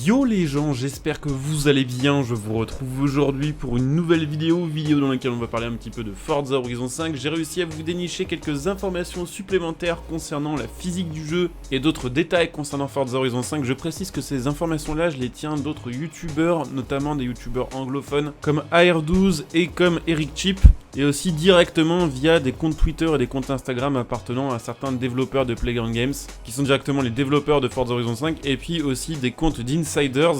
Yo les gens, j'espère que vous allez bien, je vous retrouve aujourd'hui pour une nouvelle vidéo dans laquelle on va parler un petit peu de Forza Horizon 5. J'ai réussi à vous dénicher quelques informations supplémentaires concernant la physique du jeu et d'autres détails concernant Forza Horizon 5. Je précise que ces informations-là, je les tiens d'autres youtubeurs, notamment des youtubeurs anglophones comme AR12 et comme Eric Chip, et aussi directement via des comptes Twitter et des comptes Instagram appartenant à certains développeurs de Playground Games, qui sont directement les développeurs de Forza Horizon 5, et puis aussi des comptes d'insiders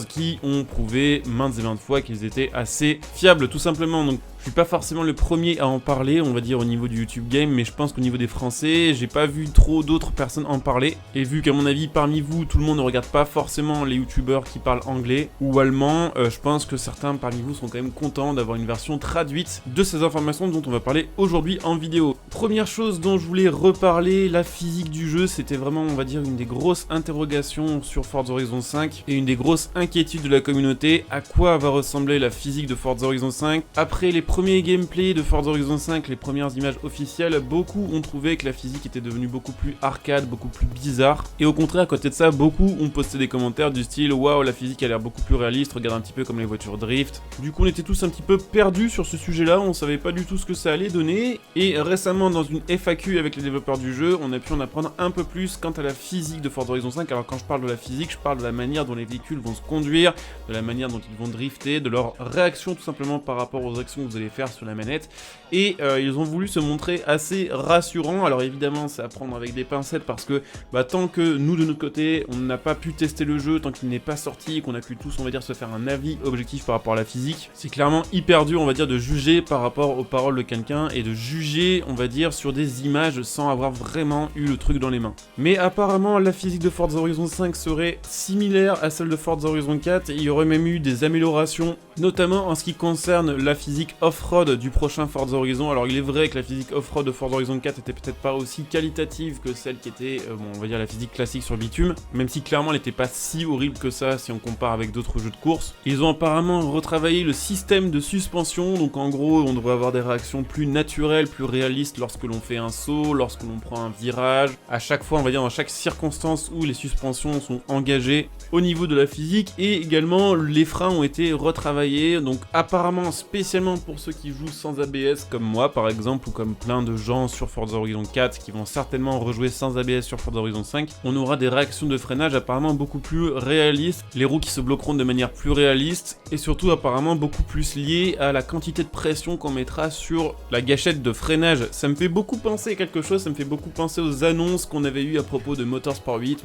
qui ont prouvé maintes et maintes fois qu'ils étaient assez fiables tout simplement. Donc je suis pas forcément le premier à en parler, on va dire au niveau du YouTube Game, mais je pense qu'au niveau des Français, j'ai pas vu trop d'autres personnes en parler. Et vu qu'à mon avis, parmi vous, tout le monde ne regarde pas forcément les YouTubeurs qui parlent anglais ou allemand, je pense que certains parmi vous sont quand même contents d'avoir une version traduite de ces informations dont on va parler aujourd'hui en vidéo. Première chose dont je voulais reparler, la physique du jeu, c'était vraiment, on va dire, une des grosses interrogations sur Forza Horizon 5 et une des grosses inquiétudes de la communauté. À quoi va ressembler la physique de Forza Horizon 5 après les premiers gameplays de Forza Horizon 5, les premières images officielles? Beaucoup ont trouvé que la physique était devenue beaucoup plus arcade, beaucoup plus bizarre. Et au contraire, à côté de ça, beaucoup ont posté des commentaires du style « Waouh, la physique a l'air beaucoup plus réaliste, regarde un petit peu comme les voitures drift ». Du coup, on était tous un petit peu perdus sur ce sujet-là, on savait pas du tout ce que ça allait donner. Et récemment, dans une FAQ avec les développeurs du jeu, on a pu en apprendre un peu plus quant à la physique de Forza Horizon 5. Alors quand je parle de la physique, je parle de la manière dont les véhicules vont se conduire, de la manière dont ils vont drifter, de leur réaction tout simplement par rapport aux actions que vous allez faire sur la manette. Et ils ont voulu se montrer assez rassurants. Alors évidemment, c'est à prendre avec des pincettes parce que tant que nous de notre côté, on n'a pas pu tester le jeu, tant qu'il n'est pas sorti, qu'on a pu tous, on va dire, se faire un avis objectif par rapport à la physique, c'est clairement hyper dur, on va dire, de juger par rapport aux paroles de quelqu'un et de juger, on va dire, sur des images sans avoir vraiment eu le truc dans les mains. Mais apparemment, la physique de Forza Horizon 5 serait similaire à celle de Forza Horizon 4 et il y aurait même eu des améliorations, notamment en ce qui concerne la physique off-road du prochain Forza Horizon. Alors il est vrai que la physique off-road de Forza Horizon 4 était peut-être pas aussi qualitative que celle qui était, on va dire, la physique classique sur bitume, même si clairement elle n'était pas si horrible que ça si on compare avec d'autres jeux de course. Ils ont apparemment retravaillé le système de suspension, donc en gros on devrait avoir des réactions plus naturelles, plus réalistes lorsque l'on fait un saut, lorsque l'on prend un virage, à chaque fois, on va dire, dans chaque circonstance où les suspensions sont engagées au niveau de la physique. Et également les freins ont été retravaillés, donc apparemment spécialement pour ceux qui jouent sans ABS comme moi par exemple, ou comme plein de gens sur Forza Horizon 4 qui vont certainement rejouer sans ABS sur Forza Horizon 5, on aura des réactions de freinage apparemment beaucoup plus réalistes, les roues qui se bloqueront de manière plus réaliste, et surtout apparemment beaucoup plus liées à la quantité de pression qu'on mettra sur la gâchette de freinage. Ça me fait beaucoup penser à quelque chose, ça me fait beaucoup penser aux annonces qu'on avait eues à propos de Motorsport 8,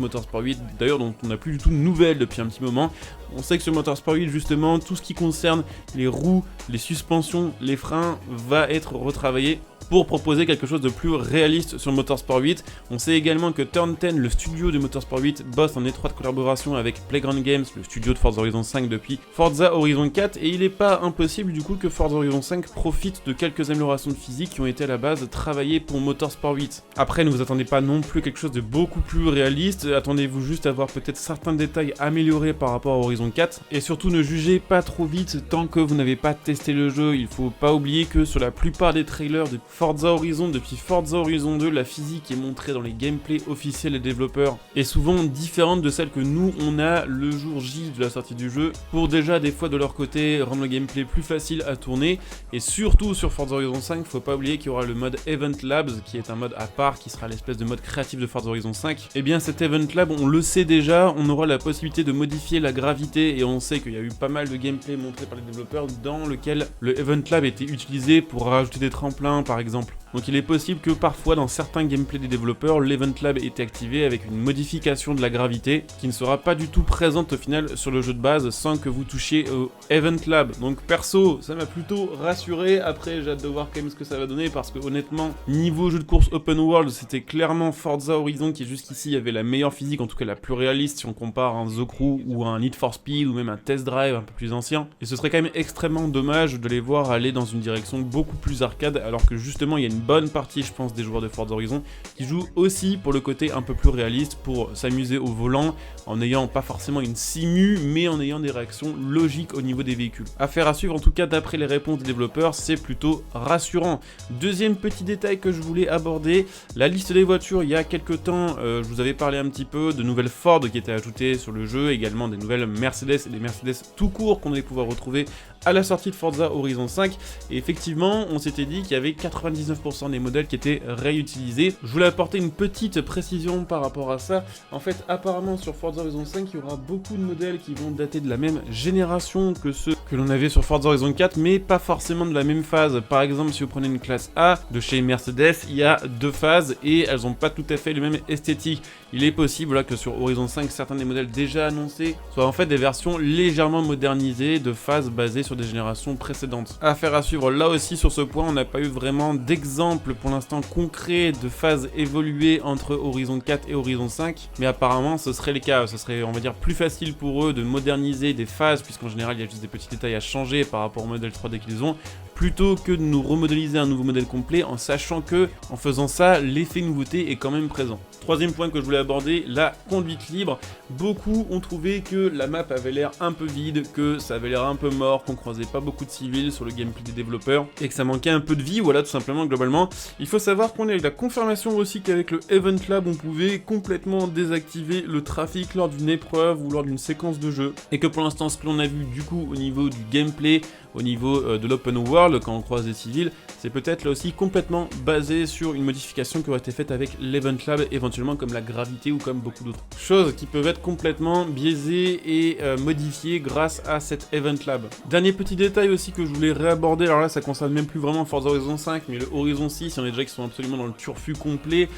d'ailleurs dont on n'a plus du tout de nouvelles depuis un petit moment. On sait que sur Motorsport 8 justement, tout ce qui concerne les roues, les suspensions, les freins va être retravaillé pour proposer quelque chose de plus réaliste sur Motorsport 8. On sait également que Turn 10, le studio de Motorsport 8, bosse en étroite collaboration avec Playground Games, le studio de Forza Horizon 5 depuis Forza Horizon 4, et il n'est pas impossible du coup que Forza Horizon 5 profite de quelques améliorations de physique qui ont été à la base travaillées pour Motorsport 8. Après, ne vous attendez pas non plus à quelque chose de beaucoup plus réaliste, attendez-vous juste à voir peut-être certains détails améliorés par rapport à Horizon 4, et surtout ne jugez pas trop vite tant que vous n'avez pas testé le jeu. Il faut pas oublier que sur la plupart des trailers de Forza Horizon, depuis Forza Horizon 2, la physique est montrée dans les gameplays officiels des développeurs est souvent différente de celle que nous on a le jour J de la sortie du jeu, pour déjà des fois de leur côté rendre le gameplay plus facile à tourner. Et surtout sur Forza Horizon 5, faut pas oublier qu'il y aura le mode Event Labs qui est un mode à part, qui sera l'espèce de mode créatif de Forza Horizon 5. Et bien cet Event Lab, on le sait déjà, on aura la possibilité de modifier la gravité, et on sait qu'il y a eu pas mal de gameplay montré par les développeurs dans lequel le Event Lab était utilisé pour rajouter des tremplins par exemple. Donc il est possible que parfois dans certains gameplays des développeurs, l'Event Lab est activé avec une modification de la gravité qui ne sera pas du tout présente au final sur le jeu de base sans que vous touchiez au Event Lab. Donc perso, ça m'a plutôt rassuré. Après, j'ai hâte de voir quand même ce que ça va donner parce que honnêtement, niveau jeu de course open world, c'était clairement Forza Horizon qui jusqu'ici avait la meilleure physique, en tout cas la plus réaliste si on compare un The Crew ou un Need for Speed ou même un Test Drive un peu plus ancien. Et ce serait quand même extrêmement dommage de les voir aller dans une direction beaucoup plus arcade alors que justement il y a une une bonne partie, je pense, des joueurs de Forza Horizon qui jouent aussi pour le côté un peu plus réaliste, pour s'amuser au volant, en n'ayant pas forcément une simu, mais en ayant des réactions logiques au niveau des véhicules. Affaire à suivre, en tout cas, d'après les réponses des développeurs, c'est plutôt rassurant. Deuxième petit détail que je voulais aborder, la liste des voitures. Il y a quelques temps, je vous avais parlé un petit peu de nouvelles Ford qui étaient ajoutées sur le jeu, également des nouvelles Mercedes et des Mercedes tout court qu'on allait pouvoir retrouver à la sortie de Forza Horizon 5, et effectivement on s'était dit qu'il y avait 99% des modèles qui étaient réutilisés. Je voulais apporter une petite précision par rapport à ça. En fait, apparemment sur Forza Horizon 5 il y aura beaucoup de modèles qui vont dater de la même génération que ceux que l'on avait sur Forza Horizon 4, mais pas forcément de la même phase. Par exemple, si vous prenez une classe A de chez Mercedes, il y a 2 phases et elles n'ont pas tout à fait le même esthétique. Il est possible là, que sur Horizon 5, certains des modèles déjà annoncés soient en fait des versions légèrement modernisées de phases basées sur des générations précédentes. Affaire à suivre là aussi sur ce point, on n'a pas eu vraiment d'exemple pour l'instant concret de phases évoluées entre Horizon 4 et Horizon 5, mais apparemment ce serait le cas. Ce serait, on va dire, plus facile pour eux de moderniser des phases, puisqu'en général il y a juste des petits détails à changer par rapport au modèle 3D qu'ils ont, plutôt que de nous remodéliser un nouveau modèle complet, en sachant que, en faisant ça, l'effet nouveauté est quand même présent. Troisième point que je voulais aborder, la conduite libre. Beaucoup ont trouvé que la map avait l'air un peu vide, que ça avait l'air un peu mort, qu'on croisait pas beaucoup de civils sur le gameplay des développeurs, et que ça manquait un peu de vie, voilà, tout simplement, globalement. Il faut savoir qu'on a eu la confirmation aussi qu'avec le Event Lab, on pouvait complètement désactiver le trafic lors d'une épreuve ou lors d'une séquence de jeu, et que pour l'instant, ce que l'on a vu du coup au niveau du gameplay, au niveau de l'open world, quand on croise des civils, c'est peut-être là aussi complètement basé sur une modification qui aurait été faite avec l'Event Lab, éventuellement comme la gravité ou comme beaucoup d'autres choses qui peuvent être complètement biaisées et modifiées grâce à cet Event Lab. Dernier petit détail aussi que je voulais réaborder, alors là ça concerne même plus vraiment Forza Horizon 5, mais le Horizon 6, il y en a déjà qui sont absolument dans le turfu complet.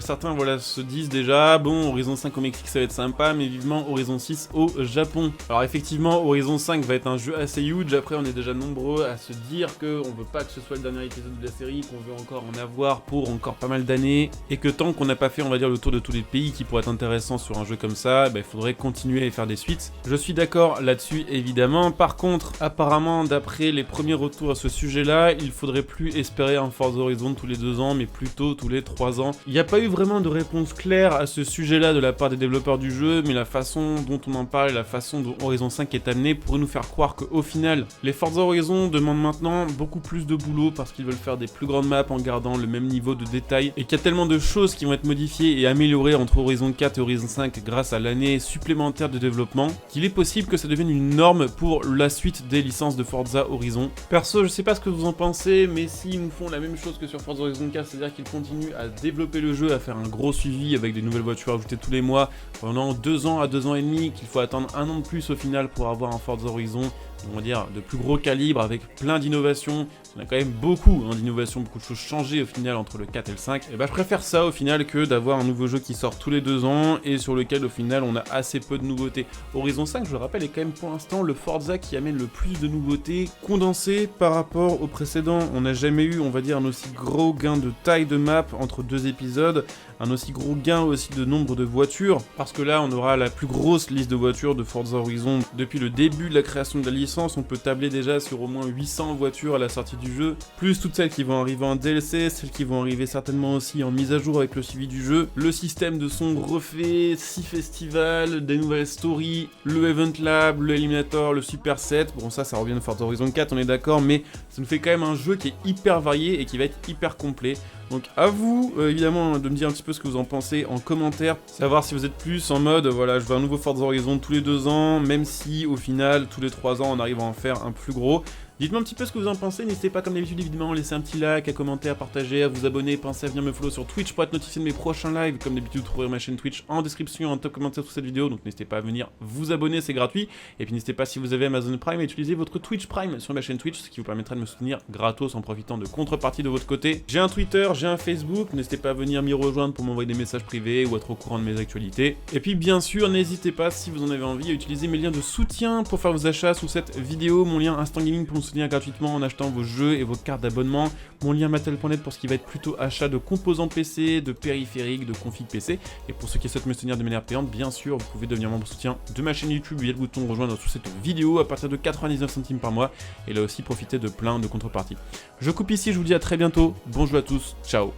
Certains voilà, se disent déjà, bon, Horizon 5 au Mexique ça va être sympa, mais vivement Horizon 6 au Japon. Alors effectivement, Horizon 5 va être un jeu assez huge, après on est déjà nombreux à se dire qu'on veut pas que ce soit le dernier épisode de la série, qu'on veut encore en avoir pour encore pas mal d'années, et que tant qu'on n'a pas fait, on va dire, le tour de tous les pays qui pourraient être intéressants sur un jeu comme ça, il faudrait continuer à faire des suites. Je suis d'accord là-dessus, évidemment. Par contre, apparemment, d'après les premiers retours à ce sujet-là, il faudrait plus espérer un Forza Horizon tous les 2 ans, mais plutôt tous les 3 ans. Il n'y a pas eu vraiment de réponse claire à ce sujet-là de la part des développeurs du jeu, mais la façon dont on en parle et la façon dont Horizon 5 est amené pourrait nous faire croire qu'au final, les Forza Horizon demandent maintenant beaucoup plus de boulot parce qu'ils veulent faire des plus grandes maps en gardant le même niveau de détail, et qu'il y a tellement de choses qui vont être modifiées et améliorées entre Horizon 4 et Horizon 5 grâce à l'année supplémentaire de développement, qu'il est possible que ça devienne une norme pour la suite des licences de Forza Horizon. Perso, je sais pas ce que vous en pensez, mais s'ils nous font la même chose que sur Forza Horizon 4, c'est-à-dire qu'ils continuent à développer le jeu, à faire un gros suivi avec des nouvelles voitures ajoutées tous les mois pendant 2 ans à 2 ans et demi, qu'il faut attendre 1 an de plus au final pour avoir un Forza Horizon, on va dire, de plus gros calibre, avec plein d'innovations. Il y en a quand même beaucoup d'innovations, beaucoup de choses changées au final entre le 4 et le 5. Et je préfère ça au final que d'avoir un nouveau jeu qui sort tous les 2 ans et sur lequel au final on a assez peu de nouveautés. Horizon 5, je le rappelle, est quand même pour l'instant le Forza qui amène le plus de nouveautés condensées par rapport au précédent. On n'a jamais eu, on va dire, un aussi gros gain de taille de map entre 2 épisodes, un aussi gros gain aussi de nombre de voitures, parce que là on aura la plus grosse liste de voitures de Forza Horizon depuis le début de la création de la licence. On peut tabler déjà sur au moins 800 voitures à la sortie du jeu, plus toutes celles qui vont arriver en DLC, celles qui vont arriver certainement aussi en mise à jour avec le suivi du jeu. Le système de son refait, 6 festivals, des nouvelles stories, le Event Lab, le Eliminator, le Super Set. Bon, ça revient de Forza Horizon 4, on est d'accord, mais ça nous fait quand même un jeu qui est hyper varié et qui va être hyper complet. Donc à vous, évidemment, de me dire un petit peu ce que vous en pensez en commentaire, savoir si vous êtes plus en mode, voilà, je veux un nouveau Forza Horizon tous les 2 ans, même si au final, tous les 3 ans, on arrive à en faire un plus gros. Dites-moi un petit peu ce que vous en pensez, n'hésitez pas comme d'habitude évidemment à laisser un petit like, à commenter, à partager, à vous abonner, pensez à venir me follow sur Twitch pour être notifié de mes prochains lives, comme d'habitude vous trouverez ma chaîne Twitch en description, en top commentaire sous cette vidéo, donc n'hésitez pas à venir vous abonner, c'est gratuit, et puis n'hésitez pas si vous avez Amazon Prime à utiliser votre Twitch Prime sur ma chaîne Twitch, ce qui vous permettra de me soutenir gratos en profitant de contreparties de votre côté. J'ai un Twitter, j'ai un Facebook, n'hésitez pas à venir m'y rejoindre pour m'envoyer des messages privés ou être au courant de mes actualités. Et puis bien sûr, n'hésitez pas si vous en avez envie à utiliser mes liens de soutien pour faire vos achats sous cette vidéo, mon lien Instant Gaming pour me soutenir gratuitement en achetant vos jeux et vos cartes d'abonnement. Mon lien mattel.net pour ce qui va être plutôt achat de composants PC, de périphériques, de config PC. Et pour ceux qui souhaitent me soutenir de manière payante, bien sûr, vous pouvez devenir membre soutien de ma chaîne YouTube via le bouton rejoindre sous cette vidéo à partir de 99 centimes par mois. Et là aussi, profitez de plein de contreparties. Je coupe ici, je vous dis à très bientôt. Bonjour à tous, ciao.